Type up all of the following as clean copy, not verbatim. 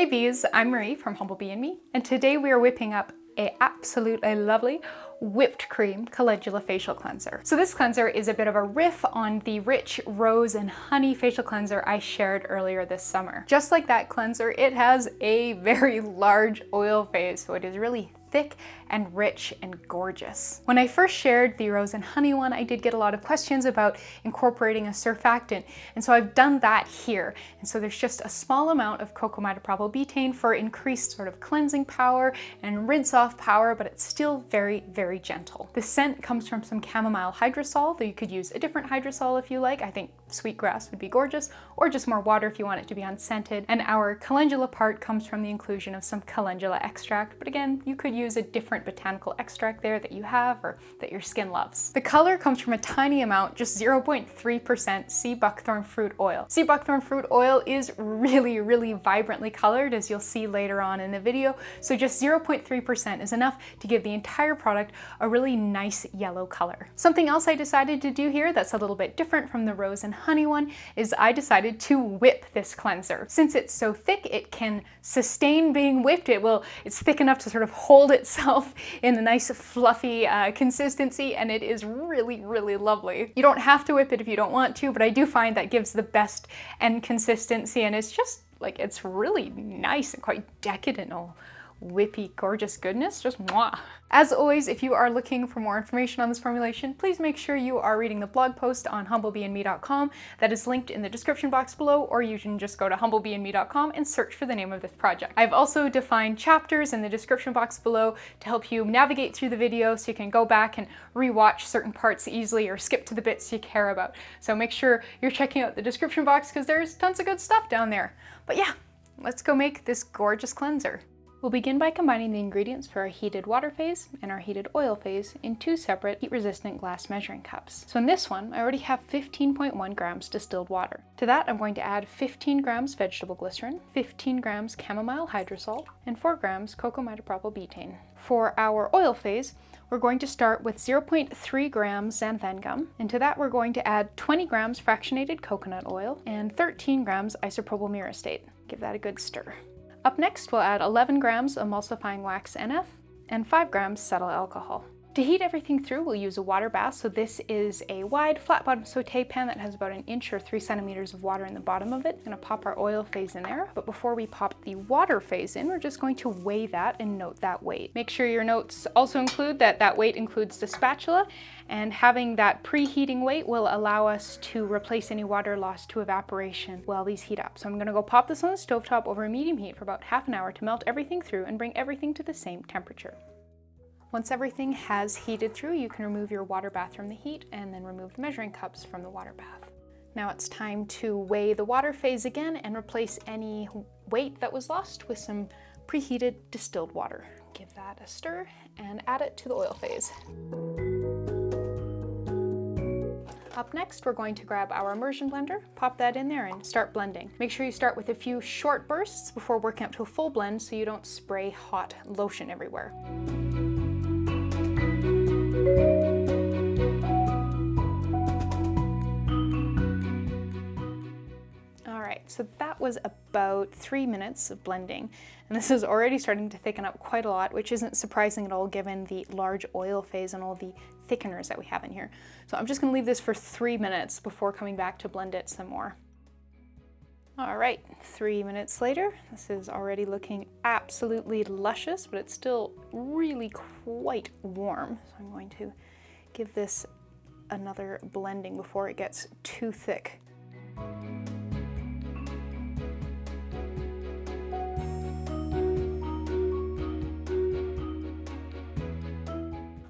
Hey bees, I'm Marie from Humblebee and Me, and today we are whipping up a absolutely lovely whipped cream calendula facial cleanser. So this cleanser is a bit of a riff on the rich rose and honey facial cleanser I shared earlier this summer. Just like that cleanser, it has a very large oil phase, so it is really thick and rich and gorgeous. When I first shared the rose and honey one, I did get a lot of questions about incorporating a surfactant, and so I've done that here. And so there's just a small amount of Cocamidopropyl Betaine for increased sort of cleansing power and rinse off power, but it's still very, very gentle. The scent comes from some chamomile hydrosol, though you could use a different hydrosol if you like. I think sweetgrass would be gorgeous, or just more water if you want it to be unscented. And our calendula part comes from the inclusion of some calendula extract, but again, you could use a different botanical extract there that you have or that your skin loves. The color comes from a tiny amount, just 0.3% sea buckthorn fruit oil. Sea buckthorn fruit oil is really, really vibrantly colored, as you'll see later on in the video, so just 0.3% is enough to give the entire product a really nice yellow color. Something else I decided to do here that's a little bit different from the rose and honey one is I decided to whip this cleanser. Since it's so thick, it can sustain being whipped. It's thick enough to sort of hold itself in a nice fluffy consistency, and it is really, really lovely. You don't have to whip it if you don't want to, but I do find that gives the best end consistency, and it's just like, it's really nice and quite decadent. Whippy, gorgeous goodness, just mwah. As always, if you are looking for more information on this formulation, please make sure you are reading the blog post on humblebeeandme.com that is linked in the description box below, or you can just go to humblebeeandme.com and search for the name of this project. I've also defined chapters in the description box below to help you navigate through the video so you can go back and rewatch certain parts easily or skip to the bits you care about. So make sure you're checking out the description box because there's tons of good stuff down there. But yeah, let's go make this gorgeous cleanser. We'll begin by combining the ingredients for our heated water phase and our heated oil phase in two separate heat-resistant glass measuring cups. So in this one, I already have 15.1 grams distilled water. To that, I'm going to add 15 grams vegetable glycerin, 15 grams chamomile hydrosol, and 4 grams Cocamidopropyl Betaine. For our oil phase, we're going to start with 0.3 grams xanthan gum, and to that we're going to add 20 grams fractionated coconut oil and 13 grams isopropyl myristate. Give that a good stir. Up next, we'll add 11 grams Emulsifying Wax NF and 5 grams cetyl alcohol. To heat everything through, we'll use a water bath. So this is a wide, flat-bottom saute pan that has about 1 inch or 3 centimeters of water in the bottom of it. I'm gonna pop our oil phase in there. But before we pop the water phase in, we're just going to weigh that and note that weight. Make sure your notes also include that weight includes the spatula, and having that preheating weight will allow us to replace any water lost to evaporation while these heat up. So I'm gonna go pop this on the stovetop over a medium heat for about half an hour to melt everything through and bring everything to the same temperature. Once everything has heated through, you can remove your water bath from the heat and then remove the measuring cups from the water bath. Now it's time to weigh the water phase again and replace any weight that was lost with some preheated distilled water. Give that a stir and add it to the oil phase. Up next, we're going to grab our immersion blender, pop that in there and start blending. Make sure you start with a few short bursts before working up to a full blend so you don't spray hot lotion everywhere. Alright, so that was about 3 minutes of blending, and this is already starting to thicken up quite a lot, which isn't surprising at all given the large oil phase and all the thickeners that we have in here. So I'm just going to leave this for 3 minutes before coming back to blend it some more. Alright, 3 minutes later, this is already looking absolutely luscious, but it's still really quite warm. So I'm going to give this another blending before it gets too thick.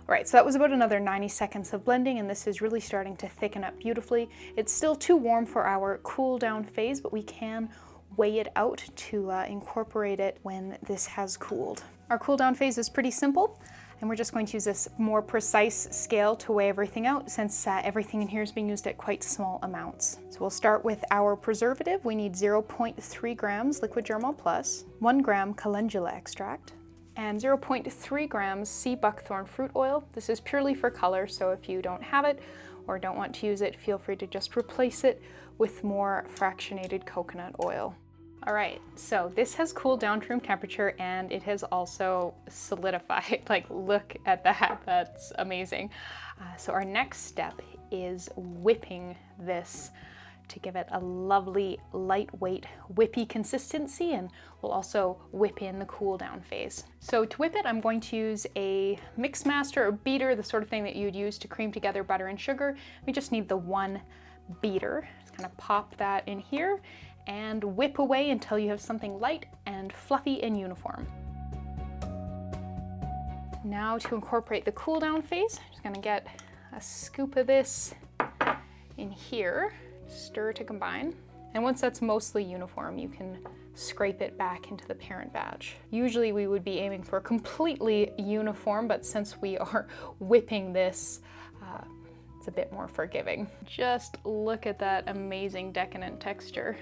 Alright, so that was about another 90 seconds of blending, and this is really starting to thicken up beautifully. It's still too warm for our cool down phase, but we can weigh it out to incorporate it when this has cooled. Our cool down phase is pretty simple, and we're just going to use this more precise scale to weigh everything out since everything in here is being used at quite small amounts. So we'll start with our preservative. We need 0.3 grams liquid Germall plus, 1 gram calendula extract, and 0.3 grams sea buckthorn fruit oil. This is purely for color, so if you don't have it or don't want to use it, feel free to just replace it with more fractionated coconut oil. All right, so this has cooled down to room temperature and it has also solidified. Like, look at that, that's amazing. So our next step is whipping this to give it a lovely, lightweight, whippy consistency, and we'll also whip in the cool down phase. So to whip it, I'm going to use a mix master or beater, the sort of thing that you'd use to cream together butter and sugar. We just need the one beater. Just kind of pop that in here and whip away until you have something light and fluffy and uniform. Now to incorporate the cool down phase, I'm just gonna get a scoop of this in here, stir to combine. And once that's mostly uniform, you can scrape it back into the parent batch. Usually we would be aiming for completely uniform, but since we are whipping this, it's a bit more forgiving. Just look at that amazing decadent texture.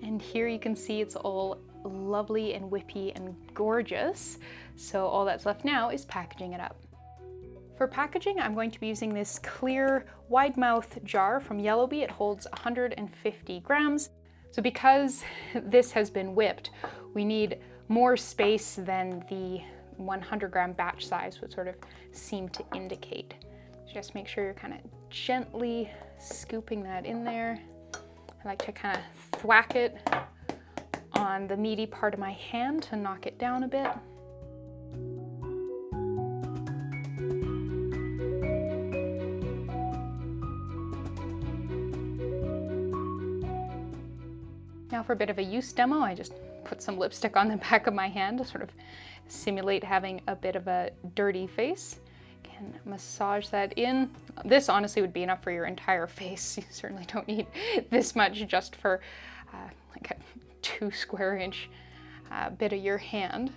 And here you can see it's all lovely and whippy and gorgeous. So all that's left now is packaging it up. For packaging, I'm going to be using this clear wide mouth jar from Humblebee. It holds 150 grams. So because this has been whipped, we need more space than the 100 gram batch size would sort of seem to indicate. Just make sure you're kind of gently scooping that in there. I like to kind of thwack it on the meaty part of my hand to knock it down a bit. Now for a bit of a use demo, I just put some lipstick on the back of my hand to sort of simulate having a bit of a dirty face. Can massage that in. This honestly would be enough for your entire face. You certainly don't need this much just for like a 2 square inch bit of your hand.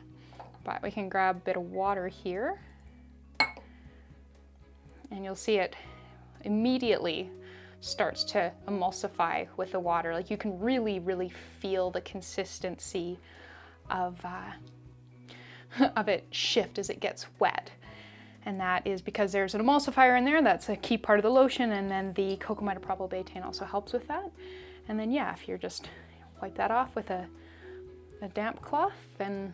But we can grab a bit of water here and you'll see it immediately starts to emulsify with the water. Like, you can really, really feel the consistency of it shift as it gets wet. And that is because there's an emulsifier in there. That's a key part of the lotion. And then the Cocamidopropyl Betaine also helps with that. And then, yeah, if you're just wipe that off with a damp cloth, then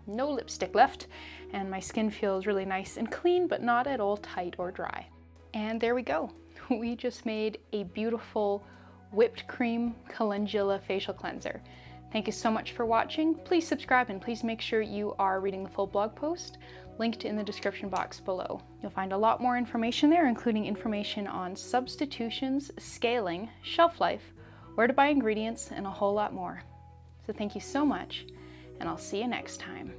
no lipstick left. And my skin feels really nice and clean, but not at all tight or dry. And there we go. We just made a beautiful whipped cream calendula facial cleanser. Thank you so much for watching. Please subscribe and please make sure you are reading the full blog post, linked in the description box below. You'll find a lot more information there, including information on substitutions, scaling, shelf life, where to buy ingredients, and a whole lot more. So thank you so much, and I'll see you next time.